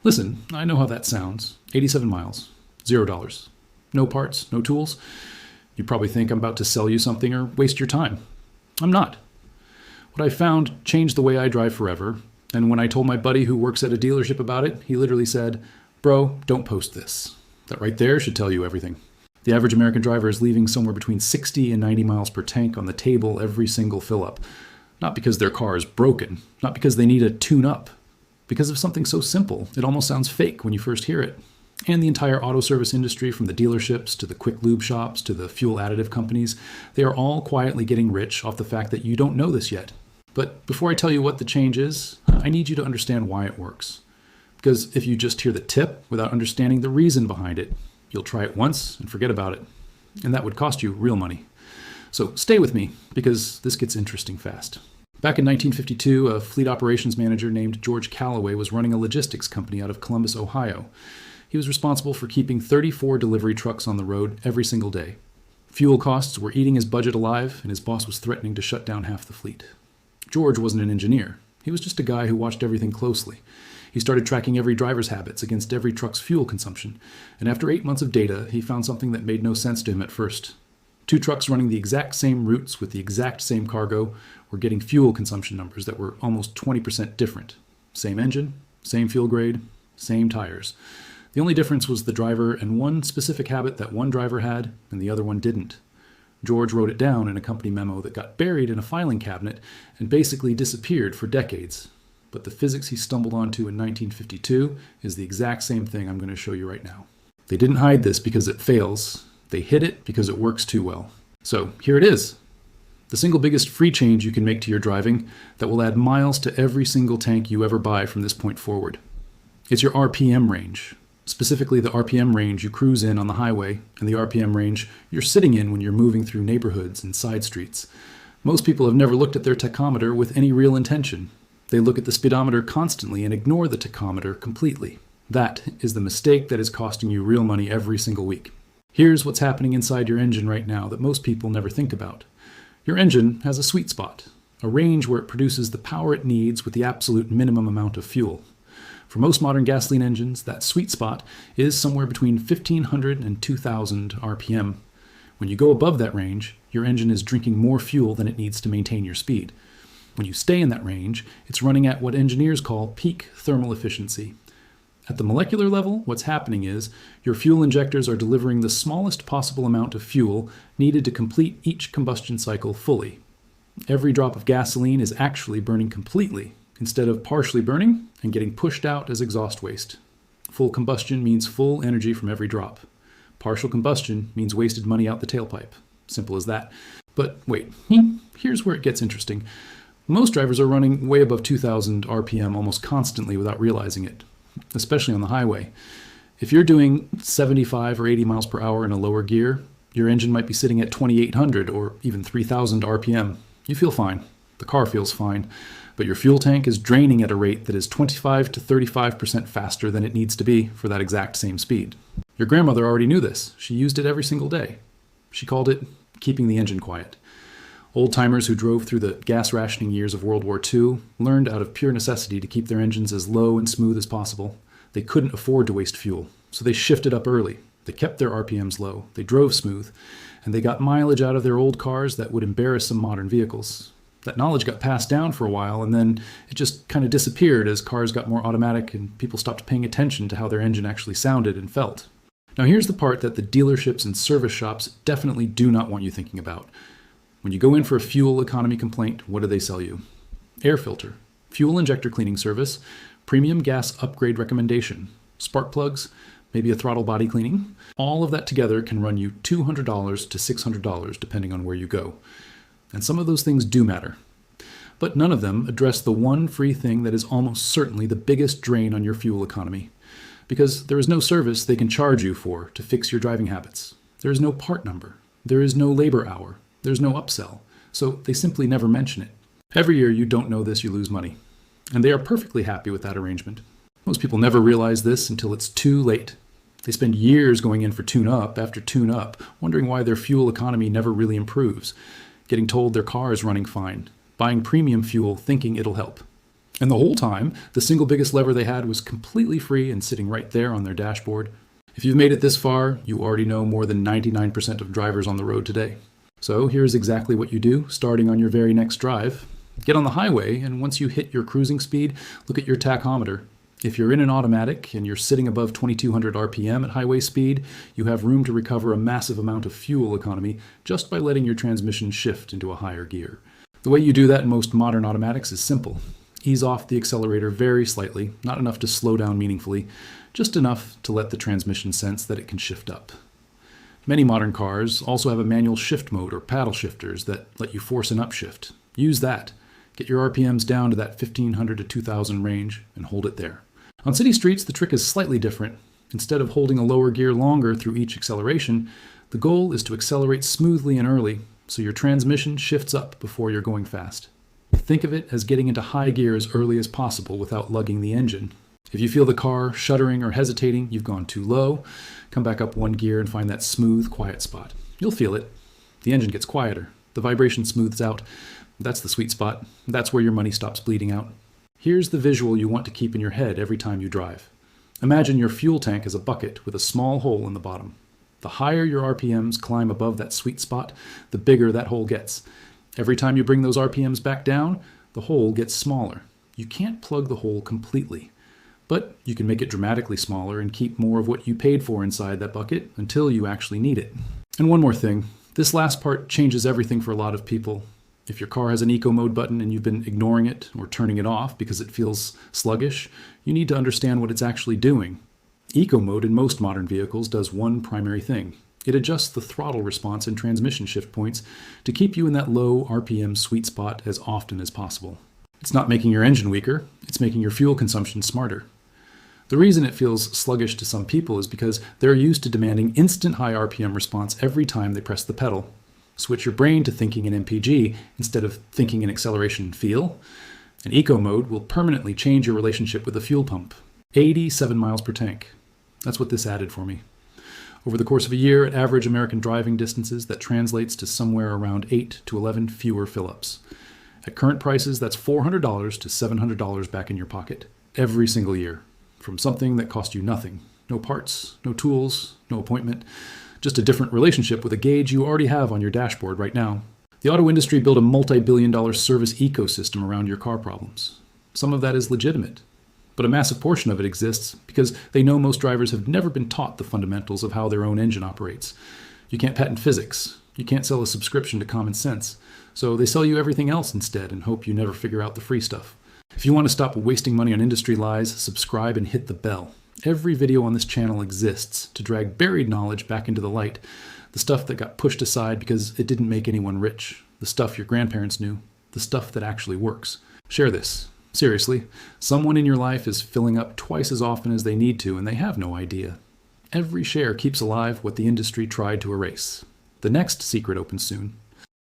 Listen, I know how that sounds. 87 miles, $0. No parts, no tools. You probably think I'm about to sell you something or waste your time. I'm not. What I found changed the way I drive forever, and when I told my buddy who works at a dealership about it, he literally said, "Bro, don't post this." That right there should tell you everything. The average American driver is leaving somewhere between 60 and 90 miles per tank on the table every single fill-up. Not because their car is broken, not because they need a tune-up, because of something so simple, it almost sounds fake when you first hear it. And the entire auto service industry, from the dealerships to the quick lube shops to the fuel additive companies, they are all quietly getting rich off the fact that you don't know this yet. But before I tell you what the change is, I need you to understand why it works. Because if you just hear the tip without understanding the reason behind it, you'll try it once and forget about it. And that would cost you real money. So stay with me, because this gets interesting fast. Back in 1952, a fleet operations manager named George Calloway was running a logistics company out of Columbus, Ohio. He was responsible for keeping 34 delivery trucks on the road every single day. Fuel costs were eating his budget alive, and his boss was threatening to shut down half the fleet. George wasn't an engineer. He was just a guy who watched everything closely. He started tracking every driver's habits against every truck's fuel consumption, and after 8 months of data, he found something that made no sense to him at first. 2 trucks running the exact same routes with the exact same cargo were getting fuel consumption numbers that were almost 20% different. Same engine, same fuel grade, same tires. The only difference was the driver and one specific habit that one driver had and the other one didn't. George wrote it down in a company memo that got buried in a filing cabinet and basically disappeared for decades. But the physics he stumbled onto in 1952 is the exact same thing I'm going to show you right now. They didn't hide this because it fails. They hid it because it works too well. So here it is. The single biggest free change you can make to your driving that will add miles to every single tank you ever buy from this point forward. It's your RPM range. Specifically the RPM range you cruise in on the highway and the RPM range you're sitting in when you're moving through neighborhoods and side streets. Most people have never looked at their tachometer with any real intention. They look at the speedometer constantly and ignore the tachometer completely. That is the mistake that is costing you real money every single week. Here's what's happening inside your engine right now that most people never think about. Your engine has a sweet spot, a range where it produces the power it needs with the absolute minimum amount of fuel. For most modern gasoline engines, that sweet spot is somewhere between 1,500 and 2,000 RPM. When you go above that range, your engine is drinking more fuel than it needs to maintain your speed. When you stay in that range, it's running at what engineers call peak thermal efficiency. At the molecular level, what's happening is your fuel injectors are delivering the smallest possible amount of fuel needed to complete each combustion cycle fully. Every drop of gasoline is actually burning completely, instead of partially burning and getting pushed out as exhaust waste. Full combustion means full energy from every drop. Partial combustion means wasted money out the tailpipe. Simple as that. But wait, here's where it gets interesting. Most drivers are running way above 2,000 RPM almost constantly without realizing it, especially on the highway. If you're doing 75 or 80 miles per hour in a lower gear, your engine might be sitting at 2,800 or even 3,000 RPM. You feel fine. The car feels fine. But your fuel tank is draining at a rate that is 25 to 35% faster than it needs to be for that exact same speed. Your grandmother already knew this. She used it every single day. She called it keeping the engine quiet. Old-timers who drove through the gas rationing years of World War II learned out of pure necessity to keep their engines as low and smooth as possible. They couldn't afford to waste fuel, so they shifted up early. They kept their RPMs low, they drove smooth, and they got mileage out of their old cars that would embarrass some modern vehicles. That knowledge got passed down for a while, and then it just kind of disappeared as cars got more automatic and people stopped paying attention to how their engine actually sounded and felt. Now here's the part that the dealerships and service shops definitely do not want you thinking about. When you go in for a fuel economy complaint, what do they sell you? Air filter, fuel injector cleaning service, premium gas upgrade recommendation, spark plugs, maybe a throttle body cleaning. All of that together can run you $200 to $600 depending on where you go. And some of those things do matter. But none of them address the one free thing that is almost certainly the biggest drain on your fuel economy. Because there is no service they can charge you for to fix your driving habits. There is no part number. There is no labor hour. There's no upsell. So they simply never mention it. Every year you don't know this, you lose money. And they are perfectly happy with that arrangement. Most people never realize this until it's too late. They spend years going in for tune-up after tune-up, wondering why their fuel economy never really improves, getting told their car is running fine, buying premium fuel thinking it'll help. And the whole time, the single biggest lever they had was completely free and sitting right there on their dashboard. If you've made it this far, you already know more than 99% of drivers on the road today. So here's exactly what you do starting on your very next drive. Get on the highway, and once you hit your cruising speed, look at your tachometer. If you're in an automatic and you're sitting above 2200 RPM at highway speed, you have room to recover a massive amount of fuel economy just by letting your transmission shift into a higher gear. The way you do that in most modern automatics is simple. Ease off the accelerator very slightly, not enough to slow down meaningfully, just enough to let the transmission sense that it can shift up. Many modern cars also have a manual shift mode or paddle shifters that let you force an upshift. Use that. Get your RPMs down to that 1500 to 2000 range and hold it there. On city streets, the trick is slightly different. Instead of holding a lower gear longer through each acceleration, the goal is to accelerate smoothly and early so your transmission shifts up before you're going fast. Think of it as getting into high gear as early as possible without lugging the engine. If you feel the car shuddering or hesitating, you've gone too low, come back up one gear and find that smooth, quiet spot. You'll feel it. The engine gets quieter. The vibration smooths out. That's the sweet spot. That's where your money stops bleeding out. Here's the visual you want to keep in your head every time you drive. Imagine your fuel tank as a bucket with a small hole in the bottom. The higher your RPMs climb above that sweet spot, the bigger that hole gets. Every time you bring those RPMs back down, the hole gets smaller. You can't plug the hole completely, but you can make it dramatically smaller and keep more of what you paid for inside that bucket until you actually need it. And one more thing, this last part changes everything for a lot of people. If your car has an eco mode button and you've been ignoring it or turning it off because it feels sluggish, you need to understand what it's actually doing. Eco mode in most modern vehicles does one primary thing. It adjusts the throttle response and transmission shift points to keep you in that low RPM sweet spot as often as possible. It's not making your engine weaker, it's making your fuel consumption smarter. The reason it feels sluggish to some people is because they're used to demanding instant high RPM response every time they press the pedal. Switch your brain to thinking in MPG instead of thinking in acceleration and feel. And eco mode will permanently change your relationship with the fuel pump. 87 miles per tank. That's what this added for me. Over the course of a year, at average American driving distances, that translates to somewhere around 8 to 11 fewer fill-ups. At current prices, that's $400 to $700 back in your pocket every single year, from something that cost you nothing. No parts, no tools, no appointment, just a different relationship with a gauge you already have on your dashboard right now. The auto industry built a multi-billion-dollar service ecosystem around your car problems. Some of that is legitimate, but a massive portion of it exists because they know most drivers have never been taught the fundamentals of how their own engine operates. You can't patent physics. You can't sell a subscription to common sense. So they sell you everything else instead and hope you never figure out the free stuff. If you want to stop wasting money on industry lies, subscribe and hit the bell. Every video on this channel exists to drag buried knowledge back into the light. The stuff that got pushed aside because it didn't make anyone rich. The stuff your grandparents knew. The stuff that actually works. Share this. Seriously, someone in your life is filling up twice as often as they need to and they have no idea. Every share keeps alive what the industry tried to erase. The next secret opens soon.